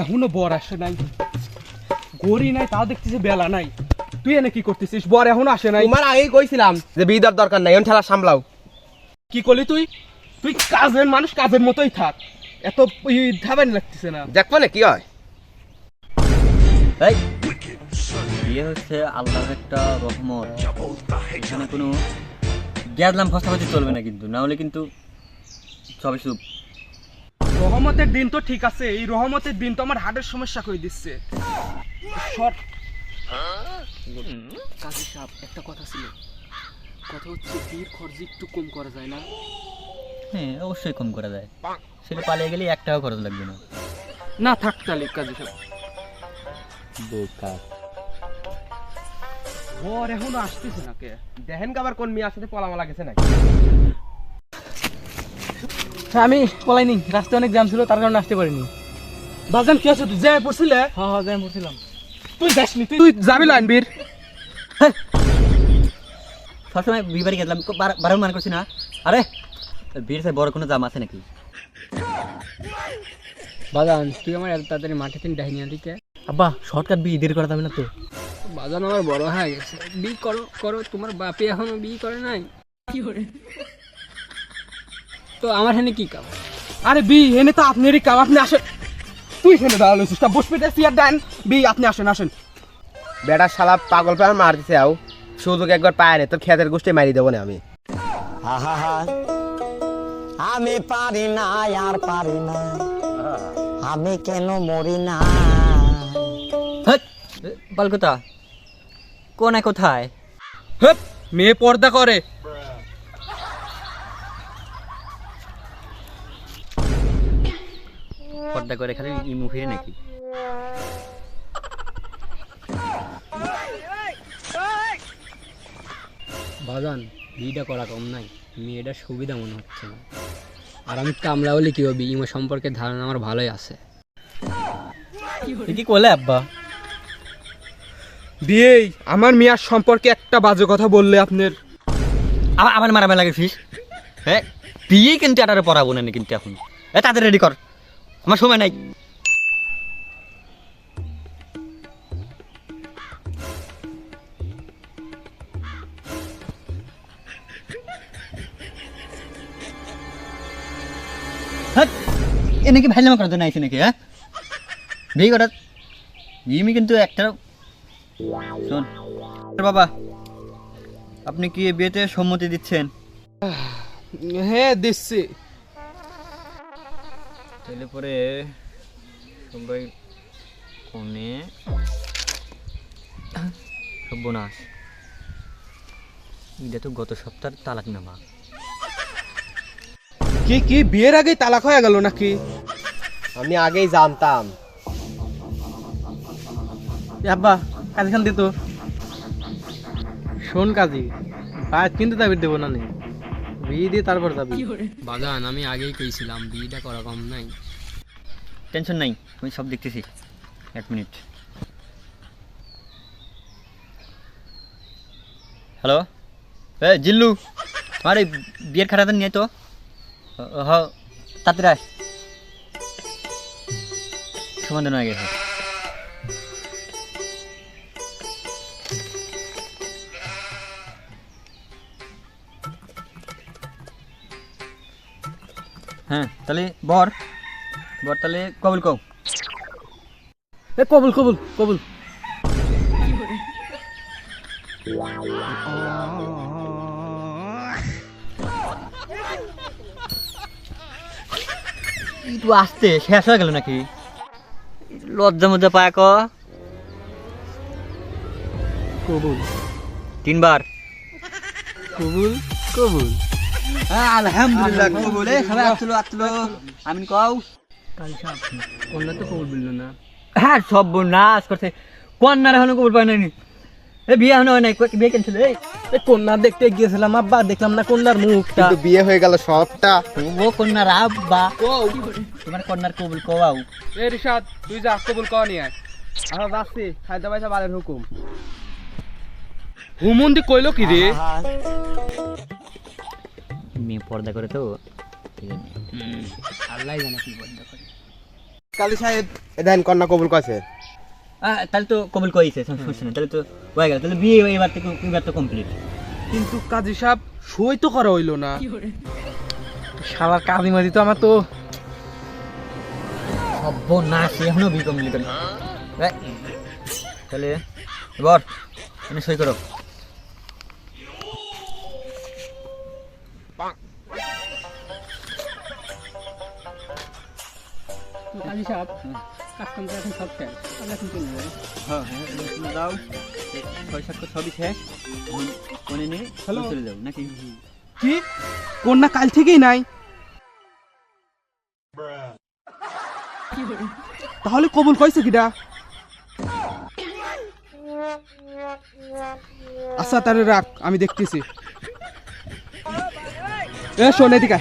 এখনো বর আসে নাই, গড়ি নাই, তাও দেখতেছি বেলা নাই। তুই এনে কি করতেছিস? বর এখনো আসে নাই। তোমার আগেই কইছিলাম যে বিদার দরকার নাই, এখন ঠেলা সামলাও। কি করলি তুই? তুই কাজের মানুষ, কাজের মতোই থাক, এত ধাবানি লাগতেছে না। দেখবো না কি হয়। এই বিয়ে হচ্ছে আল্লাহর একটা রহমত, এখানে কোনো গ্যাদলাম ফসাফাতি চলবে না কিন্তু, না হলে কিন্তু সবই চুপ। রহমতের দিন তো ঠিক আছে, এই রহমতের দিন তো আমার হার্টের সমস্যা করে দিচ্ছে। কাজী সাহেব, একটা কথা ছিল, কথা হচ্ছে বিয়ের খরচ একটু কম করা যায় না? হ্যাঁ অবশ্যই কম করা যায়, সেটা পালিয়ে গেলে 1 টাকাও খরচ লাগবে না। না থাক তাহলে কাজী সাহেব। বেকার বর এখনো আসতেছে না কে? দেখেন আবার কোন মেয়ের সাথে পলামালা গেছে নাকি। আমি পলাইনি, রাস্তায় অনেক জ্যাম ছিল, তার কারণে আসতে পারিনি। বাজান কি আছে? তুই যাই পড়ছিলে? হ্যাঁ জ্যাম করছিলাম। তুই যাসনি, তুই যাবি লাইনবীর? সবসময় বিবারে গেলাম, বারবার মান করছি না। আরে বিয়ের সাথে বড় কোনো জাম আছে নাকি? বাজান তুই আমার এত তাড়াতাড়ি মাঠে তিন ডাইনি আদিকে। আব্বা শর্টকাট বিয়ে দেরি করা যাবে না তো? বাজান আমার বড় হয়ে গেছে, বিয়ে করো করো, তোমার বাপে এখনো বিয়ে করে নাই। কি করে তো আমার এখানে কি কাম? আরে বি এনে তো আপনারই কাম, আপনি আসেন। তুই এখানে দাঁড়ালোছিস, তা বসবে চেয়ার দেন। বি আপনি আসেন আসেন। বেটার শালা পাগল পায় মার দিছে। আও সুযোগ একবার পায় না, তোর খেতের গোষ্ঠী মারি দেবো না আমি। আমি পারি না আর পারি না, আমি কেন মরি না। বালকতা কোনায় কোথায়? হেপ, মেয়ে পর্দা করে। পর্দা করে খালি ইমু ফিরে নাকি? বাজান বিয়েটা করা কম নাই, মেয়েটার সুবিধা মনে হচ্ছে না। আর আমি কামলা হলে কি হবে, ইমো সম্পর্কে ধারণা আমার ভালোই আছে। কি করলে আব্বা? বিয়ে আমার মিয়ার সম্পর্কে একটা বাজে কথা বললে আপনার আমার মারামারি লাগে ফিস। হ্যাঁ বিয়ে কিন্তু এটারে পড়াবো না কিন্তু এখন। তাদের রেডি কর, আমার সময় নাই। এ নাকি ভাইলামা করার জন্য আইসি নাকি? হ্যাঁ বিয়ে করার বিয়ে কিন্তু একটা। শোন বাবা, আপনি কি এ বিয়েতে সম্মতি দিচ্ছেন? হ্যাঁ দিচ্ছি। তাহলে পরে সবাই কনে সর্বনাশ, এটা তো গত সপ্তাহের তালাক নামা। কি কি বিয়ের আগেই তালাক হয়ে গেল নাকি? আমি আগেই জানতাম। আব্বা কাজী খান দিত। শোন কাজী, বাইরে কিন্তু দাবি দেবো না, বিয়ে দিয়ে তারপর যাবি। বাজান আমি আগেই কইছিলাম বিয়েটা করা কম নাই। টেনশন নাই, আমি সব দেখতেছি। 1 মিনিট। হ্যালো, জিল্লু, আমার এই বিয়ের খাটাতে নিয়ে তো। হ তাড়াতাড়ি আয়, সমাধান হয়ে গেছে। হ্যাঁ তাহলে বর তাহলে কবুল কও। কবুল কবুল কবুল। একটু আসতে শেষ হয়ে গেল নাকি? লজ্জা মজ্জা পায় ক। কবুল 3 বার কবুল কবুল। আলহামদুলিল্লাহ কবুল। সবাই আসলো আমিন কও। কাজী সাহেব কন্যা তো কবুল বললো না। হ্যাঁ সব নাশ করছে, কন্যার এখনো কবুল পায় নাই। এ বিয়ে এখনো হয় নাই, বিয়ে কেন ছিল? এই কন্যা দেখতে গিয়েছিলাম আব্বা, দেখলাম না কন্যার মুখটা। কিন্তু বিয়ে হয়ে গেল সবটা। ও কন্যার আব্বা, তোমার কন্যার কবুল কও। এ রিশাদ, তুই যা কবুল কওয়া নিয়ে আয়। আমরা যাচ্ছি, খাইতে পাইতে বালের হুকুম। হুমুন্দি কইলো কি রে? মেয়ে পর্দা করে তো আল্লাহ জানে কি বন্ধ করে। কালী সাহেব এ দেন কন্যা কবুল করছে। তাহলে তো কবুল করেছে, সমস্যা নেই, তাহলে তো হয়ে গেল, তাহলে বিয়ে এবার তো কমপ্লিট। কিন্তু কাজী সাহেব সই তো করা হইলো না। শালার কাজী মাঝি তো আমার তো সর্বনাশ, এখনো বিয়ে কমপ্লিট করে। তাহলে এবার এনে সই করো। কাজী সাহেব কাজ কাম এখন সব শেষ, আমরা এখন চলে যাবো। হ্যাঁ তুমি যাও, 6-7 সবই শেষ, মনে নিয়ে চলে যাও নাকি? কি কন্যা কাল থেকেই নাই? তাহলে কবুল কইছে কিডা? আচ্ছা তারে রাখ, আমি দেখতেছি। এ শোন এদিকে।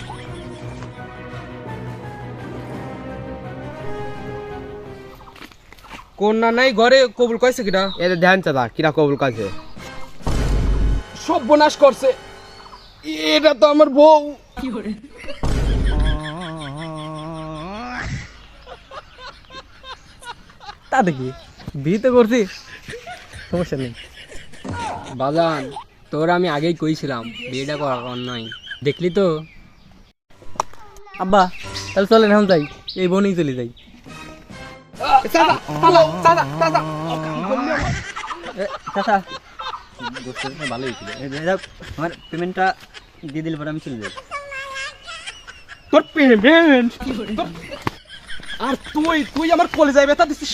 কন্যা নাই ঘরে, কবুল কইছে কিডা? এদের ধ্যান চাদা কিরা কবুল করছে। সর্বনাশ করছে, এটা তো আমার বউ। তা দেখি বিয়ে তো করছি, সমস্যা নেই। বাজান তোর আমি আগেই কইছিলাম বিয়েটা করার নয়, দেখলি তো। আব্বা তাহলে চলেন এখন যাই, এই বোনেই চলে যাই। চাচা ভালোই ছিল, আমার পেমেন্টটা দিয়ে দিলে পরে আমি চলে যাই। তোর পেমেন্ট? আর তুই আমার কলেজায় ব্যথা দিচ্ছিস।